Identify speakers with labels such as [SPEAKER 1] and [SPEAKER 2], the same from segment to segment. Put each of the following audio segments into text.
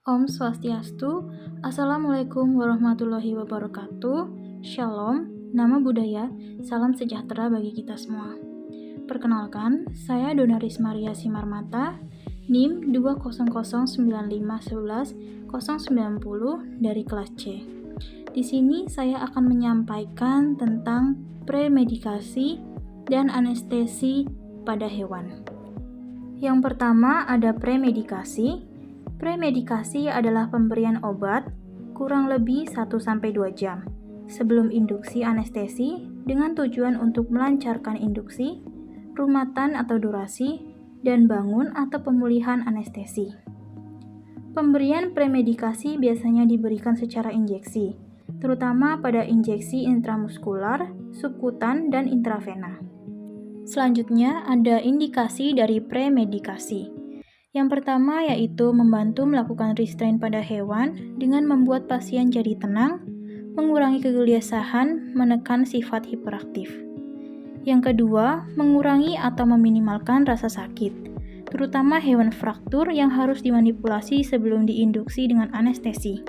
[SPEAKER 1] Om Swastiastu, Assalamualaikum warahmatullahi wabarakatuh, Shalom, nama budaya, salam sejahtera bagi kita semua. Perkenalkan, saya Donaris Maria Simarmata, NIM 20095111090 dari kelas C. Di sini saya akan menyampaikan tentang premedikasi dan anestesi pada hewan. Yang pertama ada premedikasi. Premedikasi adalah pemberian obat kurang lebih 1-2 jam sebelum induksi anestesi dengan tujuan untuk melancarkan induksi, rumatan atau durasi, dan bangun atau pemulihan anestesi. Pemberian premedikasi biasanya diberikan secara injeksi, terutama pada injeksi intramuskular, subkutan, dan intravena. Selanjutnya ada indikasi dari premedikasi. Yang pertama yaitu membantu melakukan restrain pada hewan dengan membuat pasien jadi tenang, mengurangi kegelisahan, menekan sifat hiperaktif. Yang kedua, mengurangi atau meminimalkan rasa sakit, terutama hewan fraktur yang harus dimanipulasi sebelum diinduksi dengan anestesi.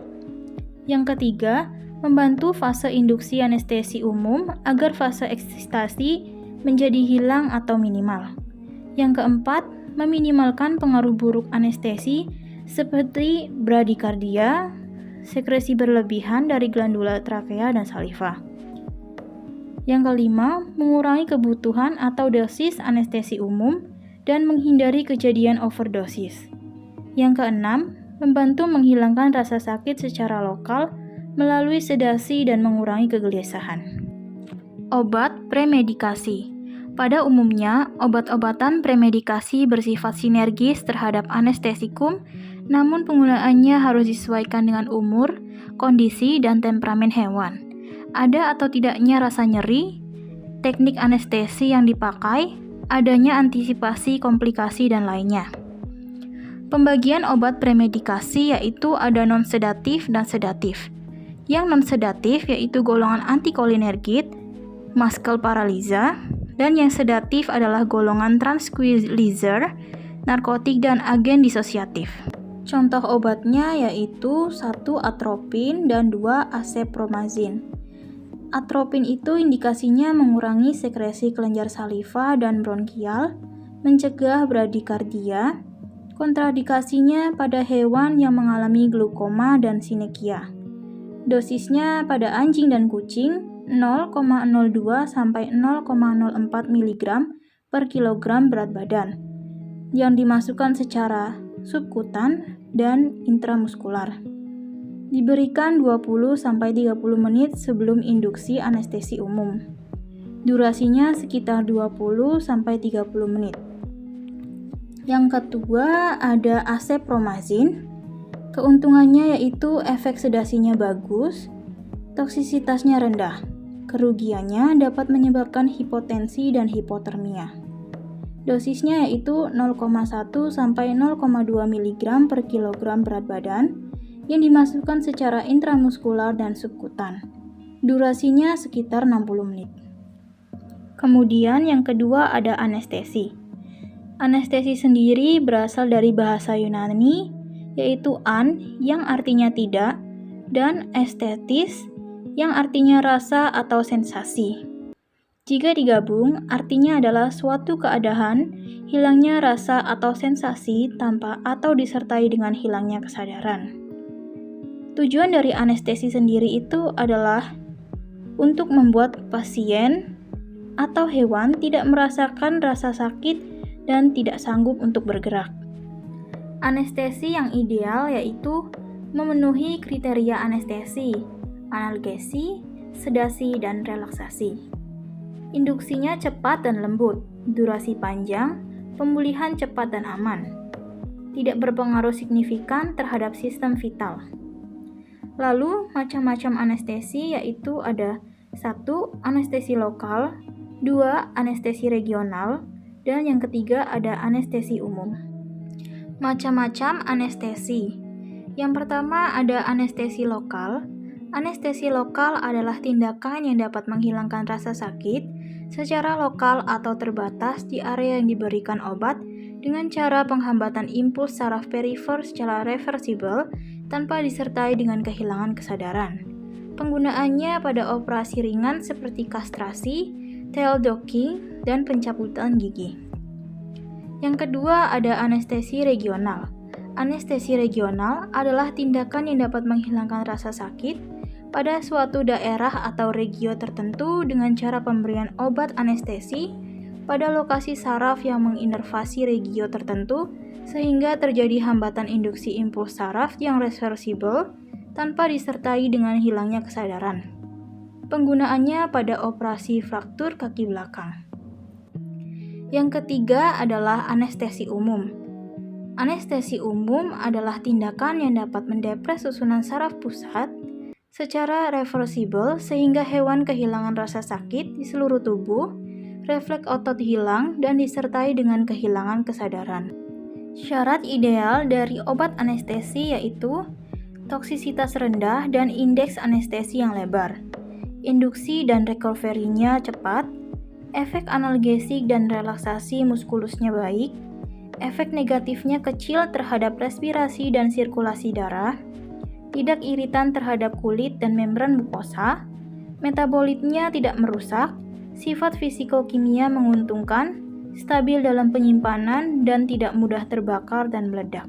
[SPEAKER 1] Yang ketiga, membantu fase induksi anestesi umum agar fase ekstasi menjadi hilang atau minimal. Yang keempat, meminimalkan pengaruh buruk anestesi seperti bradikardia, sekresi berlebihan dari glandula trakea dan saliva. Yang kelima, mengurangi kebutuhan atau dosis anestesi umum dan menghindari kejadian overdosis. Yang keenam, membantu menghilangkan rasa sakit secara lokal melalui sedasi dan mengurangi kegelisahan. Obat premedikasi. Pada umumnya, obat-obatan premedikasi bersifat sinergis terhadap anestesikum, namun penggunaannya harus disesuaikan dengan umur, kondisi, dan temperamen hewan. Ada atau tidaknya rasa nyeri, teknik anestesi yang dipakai, adanya antisipasi komplikasi, dan lainnya. Pembagian obat premedikasi yaitu ada non-sedatif dan sedatif. Yang non-sedatif yaitu golongan antikolinergik, muscle paralyza, dan yang sedatif adalah golongan tranquilizer, narkotik, dan agen disosiatif. Contoh obatnya yaitu 1 atropin dan 2 acepromazin. Atropin itu indikasinya mengurangi sekresi kelenjar saliva dan bronkial, mencegah bradikardia, kontraindikasinya pada hewan yang mengalami glukoma dan sinekia. Dosisnya pada anjing dan kucing 0,02 sampai 0,04 mg per kilogram berat badan yang dimasukkan secara subkutan dan intramuskular. Diberikan 20 sampai 30 menit sebelum induksi anestesi umum. Durasinya sekitar 20 sampai 30 menit. Yang kedua ada acepromazin. Keuntungannya yaitu efek sedasinya bagus, toksisitasnya rendah. Kerugiannya dapat menyebabkan hipotensi dan hipotermia. Dosisnya yaitu 0,1 sampai 0,2 mg per kilogram berat badan yang dimasukkan secara intramuskular dan subkutan. Durasinya sekitar 60 menit. Kemudian yang kedua ada anestesi. Anestesi sendiri berasal dari bahasa Yunani yaitu an yang artinya tidak dan estetis yang artinya rasa atau sensasi. Jika digabung, artinya adalah suatu keadaan hilangnya rasa atau sensasi tanpa atau disertai dengan hilangnya kesadaran. Tujuan dari anestesi sendiri itu adalah untuk membuat pasien atau hewan tidak merasakan rasa sakit dan tidak sanggup untuk bergerak. Anestesi yang ideal yaitu memenuhi kriteria anestesi, analgesi, sedasi, dan relaksasi. Induksinya cepat dan lembut, durasi panjang, pemulihan cepat dan aman. Tidak berpengaruh signifikan terhadap sistem vital. Lalu, macam-macam anestesi yaitu ada 1. Anestesi lokal, 2. Anestesi regional, dan yang ketiga ada anestesi umum. Macam-macam anestesi. Yang pertama ada anestesi lokal. Anestesi lokal adalah tindakan yang dapat menghilangkan rasa sakit secara lokal atau terbatas di area yang diberikan obat dengan cara penghambatan impuls saraf perifer secara reversibel tanpa disertai dengan kehilangan kesadaran. Penggunaannya pada operasi ringan seperti kastrasi, tail docking, dan pencabutan gigi. Yang kedua ada anestesi regional. Anestesi regional adalah tindakan yang dapat menghilangkan rasa sakit pada suatu daerah atau regio tertentu dengan cara pemberian obat anestesi pada lokasi saraf yang menginervasi regio tertentu sehingga terjadi hambatan induksi impuls saraf yang reversibel tanpa disertai dengan hilangnya kesadaran. Penggunaannya pada operasi fraktur kaki belakang. Yang ketiga adalah anestesi umum. Anestesi umum adalah tindakan yang dapat mendepres susunan saraf pusat secara reversibel sehingga hewan kehilangan rasa sakit di seluruh tubuh, refleks otot hilang, dan disertai dengan kehilangan kesadaran. Syarat ideal dari obat anestesi yaitu toksisitas rendah dan indeks anestesi yang lebar, induksi dan recovery-nya cepat, efek analgesik dan relaksasi muskulusnya baik, efek negatifnya kecil terhadap respirasi dan sirkulasi darah, tidak iritan terhadap kulit dan membran mukosa, metabolitnya tidak merusak, sifat fisikokimia menguntungkan, stabil dalam penyimpanan, dan tidak mudah terbakar dan meledak.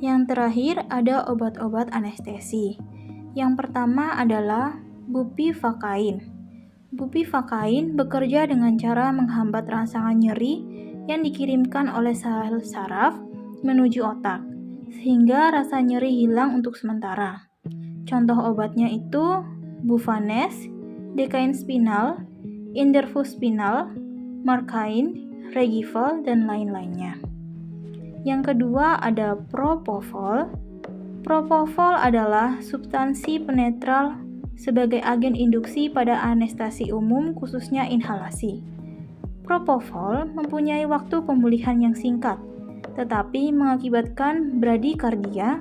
[SPEAKER 1] Yang terakhir ada obat-obat anestesi. Yang pertama adalah bupivacain. Bupivacain bekerja dengan cara menghambat rangsangan nyeri yang dikirimkan oleh sel saraf menuju otak, sehingga rasa nyeri hilang untuk sementara. Contoh obatnya itu Buvanes, Decain Spinal, Inderfus Spinal, Marcain, Regival, dan lain-lainnya. Yang kedua ada Propofol. Propofol adalah substansi penetral sebagai agen induksi pada anestesi umum khususnya inhalasi. Propofol mempunyai waktu pemulihan yang singkat, tetapi mengakibatkan bradikardia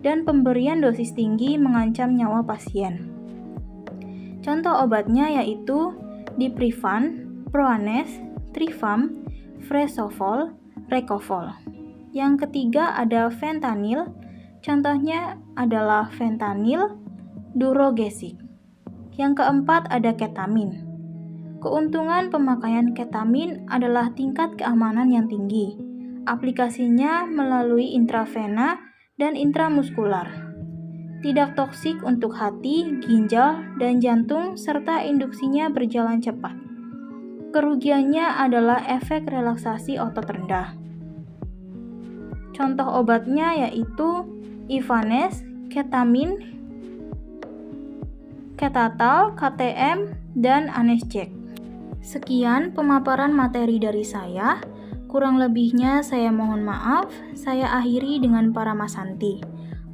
[SPEAKER 1] dan pemberian dosis tinggi mengancam nyawa pasien. Contoh obatnya yaitu Diprivan, Proanes, Trifam, Fresofol, Recofol. Yang ketiga ada fentanyl. Contohnya adalah fentanyl, Durogesic. Yang keempat ada ketamin. Keuntungan pemakaian ketamin adalah tingkat keamanan yang tinggi. Aplikasinya melalui intravena dan intramuskular. Tidak toksik untuk hati, ginjal, dan jantung, serta induksinya berjalan cepat. Kerugiannya adalah efek relaksasi otot rendah. Contoh obatnya yaitu Ivanes, ketamin, ketatal, KTM, dan Anesjek. Sekian pemaparan materi dari saya. Kurang lebihnya saya mohon maaf. Saya akhiri dengan Paramasanti.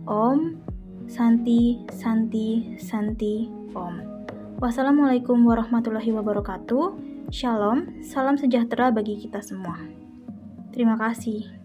[SPEAKER 1] Om Santi, Santi, Santi, Om. Wassalamualaikum warahmatullahi wabarakatuh. Shalom, salam sejahtera bagi kita semua. Terima kasih.